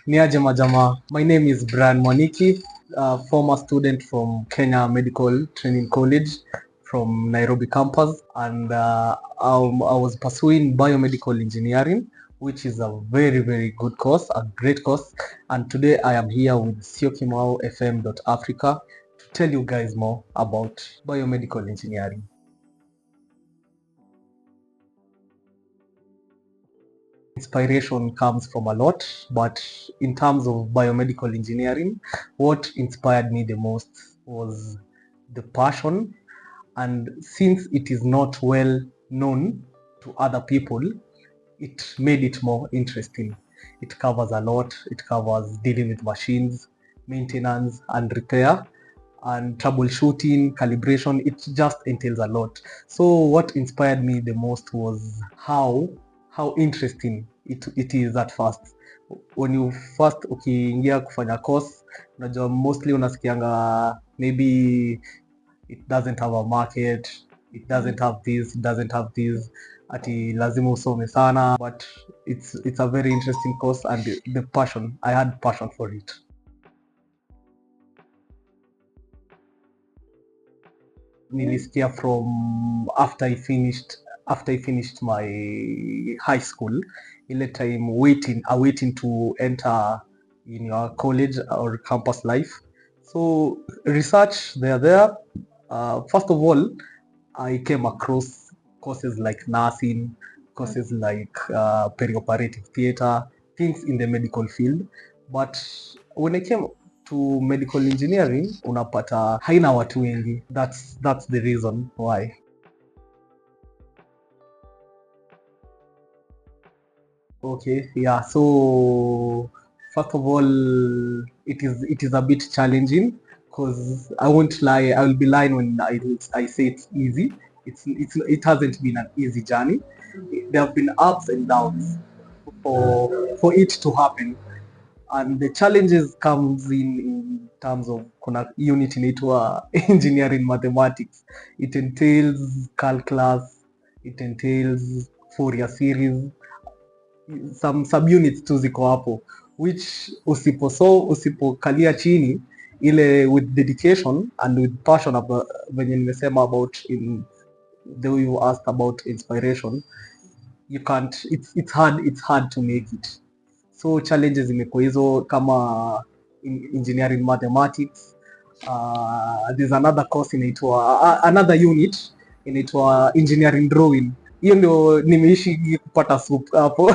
Niaje majama. My name is Brian Mwaniki, former student from Kenya Medical Training College from Nairobi campus, and I was pursuing Biomedical Engineering, which is a very good course, a great course. And today I am here with Syokimaufm.Africa to tell you guys more about Biomedical Engineering. Inspiration comes from a lot, but in terms of biomedical engineering, what inspired me the most was the passion. And since it is not well known to other people, it made it more interesting. It covers a lot. It covers dealing with machines, maintenance and repair, and troubleshooting, calibration. It just entails a lot. So what inspired me the most was how interesting it is at first. When you first ukiingia kufanya course, unajua mostly unasikianga maybe it doesn't have a market, it doesn't have this, it doesn't have this, ati lazima usome sana, but it's a very interesting course, and the passion, I had passion for it. Nilisikia from after I finished my high school, ile time waiting to enter in your college or campus life. So research there. First of all, I came across courses like nursing, courses like perioperative theater, things in the medical field. But when I came to medical engineering, unapata haina watu wengi. That's the reason why. Okay, yeah. So first of all, it is a bit challenging, because I won't lie. I will be lying when I say it's easy. It hasn't been an easy journey. There have been ups and downs for it to happen, and the challenges comes in terms of kuna unit inaitwa engineering mathematics. It entails calculus, it entails Fourier series, some subunits tu ziko hapo, which usipokalia chini ile with dedication and with passion, venye nimesema about in the way you asked about inspiration, you can't, it's hard to make it. So challenges imekuwa hizo kama engineering mathematics. There's another course inaitwa another unit inaitwa engineering drawing. Hiyo ndio nimeishi kupata soup hapo.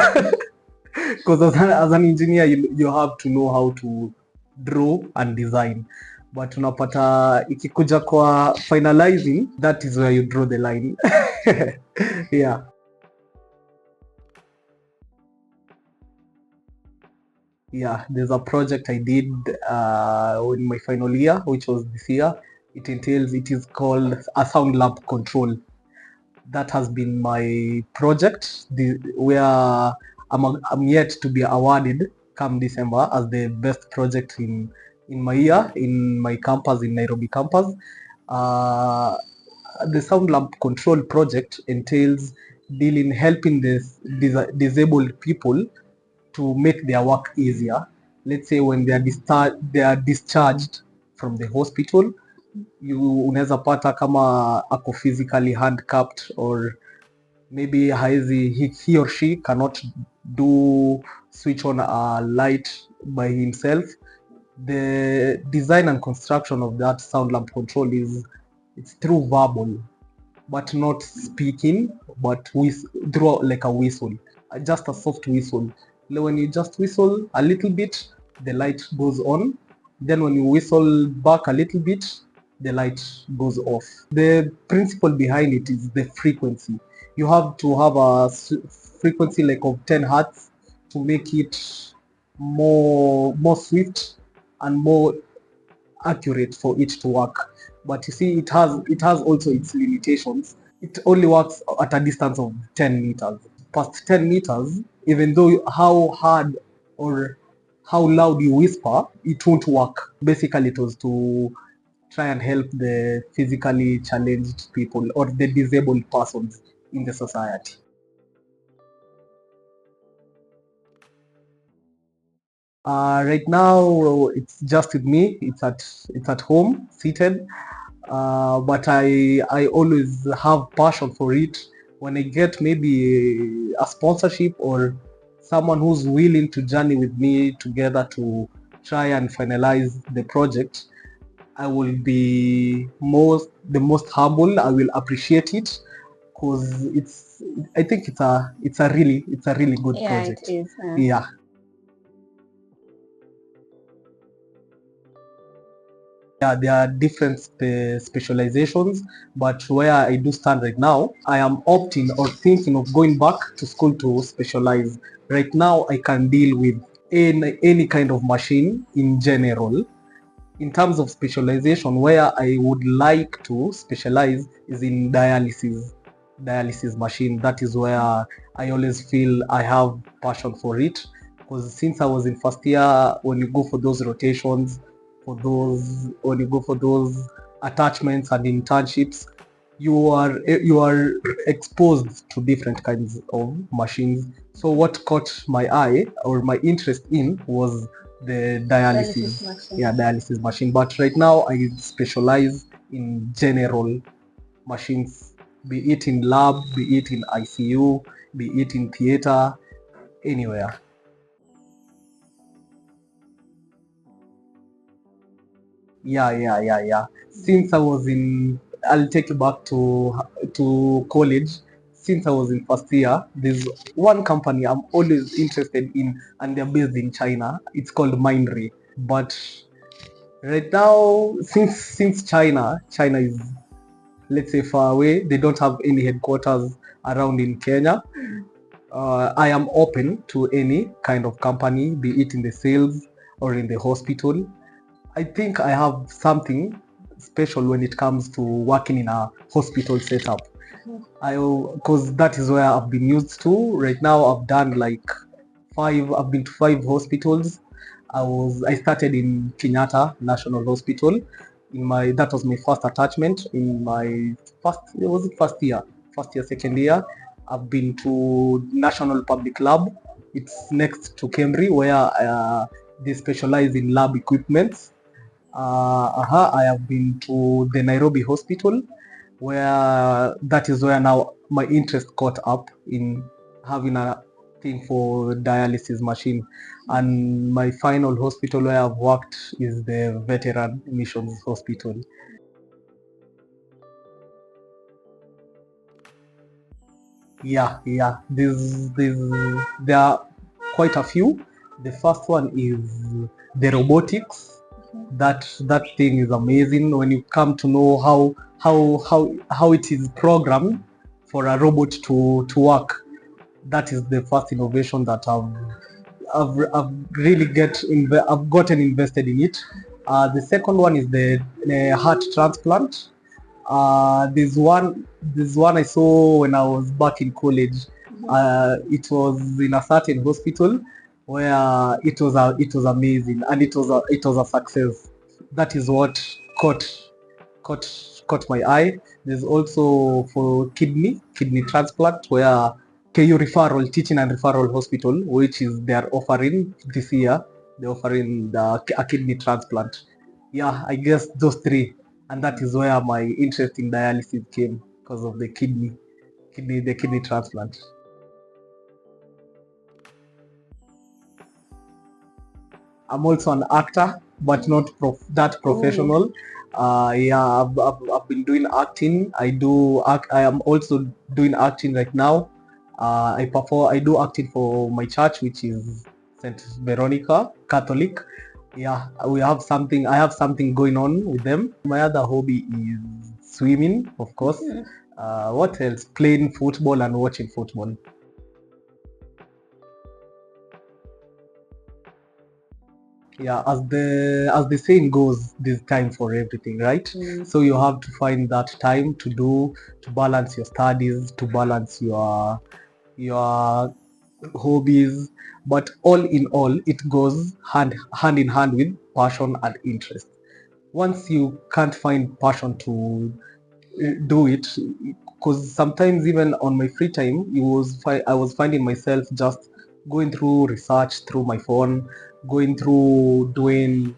Because as an engineer you have to know how to draw and design, but unapata ikikuja kwa finalizing, that is where you draw the line. Yeah. Yeah, there's a project I did in my final year, which was this year. It is called a sound lab control. That has been my project, where I'm yet to be awarded come December as the best project in my year, in my campus, in Nairobi campus. The sound lab control project entails helping disabled people to make their work easier. Let's say when they are discharged from the hospital, unaweza pata kama ako physically handicapped, or maybe he or she cannot do switch on a light by himself. The design and construction of that sound lab control it's through verbal, but not speaking, but through like a whistle, just a soft whistle. When you just whistle a little bit, the light goes on. Then when you whistle back a little bit, the light goes off. The principle behind it is the frequency. You have to have a frequency like of 10 hertz to make it more swift and more accurate for it to work. But you see, it has also its limitations. It only works at a distance of 10 meters. Past 10 meters, even though how hard or how loud you whisper, it won't work. Basically, it was to try and help the physically challenged people or the disabled persons in the society. Right now it's just with me. It's at home, seated. But I always have passion for it. When I get maybe a sponsorship or someone who's willing to journey with me together to try and finalize the project, I will be the most humble. I will appreciate it because I think it's a really good Yeah, it project. is. Yeah. Yeah, there are different specializations, but where I do stand right now, I am opting or thinking of going back to school to specialize. Right now, I can deal with any kind of machine in general. In terms of specialization, where I would like to specialize is in dialysis machine. That is where I always feel I have passion for it, because since I was in first year, when you go for those rotations, when you go for those attachments and internships, you are exposed to different kinds of machines. So what caught my eye or my interest in was the dialysis Machine. yeah, dialysis machine. But right now I specialize in general machines, be it in lab, be it in ICU, be it in theater, anywhere. Yeah. Since I was in, I'll take you back to college. Since I was in first year, there's one company I'm always interested in, and they're based in China. It's called Mindray. But right now, since China is, let's say, far away, they don't have any headquarters around in Kenya. I am open to any kind of company, be it in the sales or in the hospital. I think I have something special when it comes to working in a hospital setup. Because that is where I've been used to. Right now, I've done like I've been to 5 hospitals. I started in Kenyatta National Hospital. That was my first attachment in my first year, second year. I've been to National Public Lab. It's next to Cambridge, where they specialize in lab equipment. I have been to the Nairobi Hospital, where that is where now my interest caught up in having a thing for dialysis machine. And my final hospital where I've worked is the Veteran Missions Hospital. Yeah. There are quite a few. The first one is the robotics. That thing is amazing when you come to know how it is programmed for a robot to work. That is the first innovation that I've really I've gotten invested in it. The second one is the heart transplant. There's one I saw when I was back in college. It was in a certain hospital where it was amazing, and it was a success. That is what caught caught caught my eye. There's also for kidney transplant, where KU referral teaching and referral hospital, which is they are offering this year. They're offering a kidney transplant. Yeah, I guess those three, and that is where my interest in dialysis came, because of the kidney transplant. I'm also an actor, but not that professional. Yeah, I've been doing acting. I am also doing acting right now. I do acting for my church, which is Saint Veronica Catholic. Yeah, I have something going on with them. My other hobby is swimming, of course. What else? Playing football and watching football. Yeah, as the saying goes, there's time for everything, right? So you have to find that time to balance your studies, to balance your hobbies. But all in all, it goes hand in hand with passion and interest. Once you can't find passion to do it, because sometimes even on my free time, I was finding myself just going through research through my phone, going through doing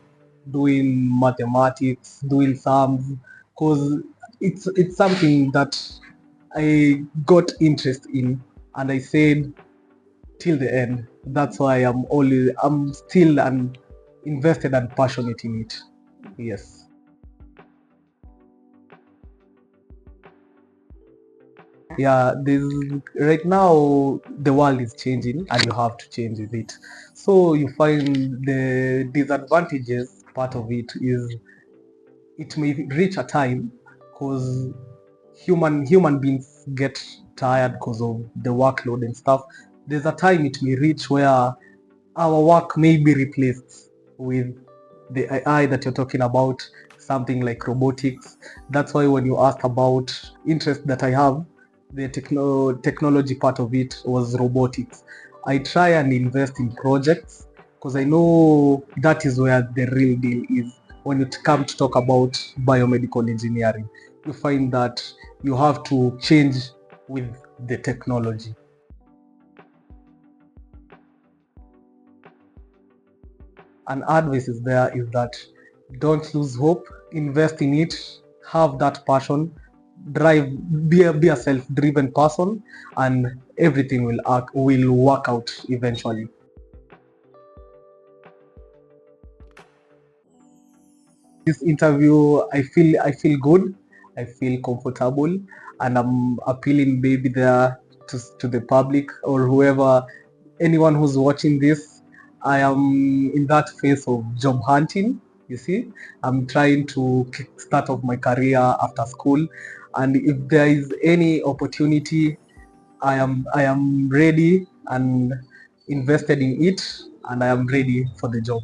mathematics, doing sums, because it's something that I got interest in, and I said till the end. That's why I'm still invested and passionate in it. Yes. Yeah, this right now the world is changing and you have to change with it. So you find the disadvantages part of it is it may reach a time because human beings get tired because of the workload and stuff. There's a time it may reach where our work may be replaced with the AI that you're talking about, something like robotics. That's why when you asked about interest that I have, the technology part of it was robotics. I try and invest in projects because I know that is where the real deal is. When it comes to talk about biomedical engineering, you find that you have to change with the technology. An advice is there is that don't lose hope, invest in it, have that passion, drive, be a self-driven person, and everything will work out eventually. This interview, I feel good, I feel comfortable, and I'm appealing maybe there to the public or whoever, anyone who's watching this. I am in that phase of job hunting. You see, I'm trying to start off my career after school, and if there is any opportunity, I am ready and invested in it, and I am ready for the job.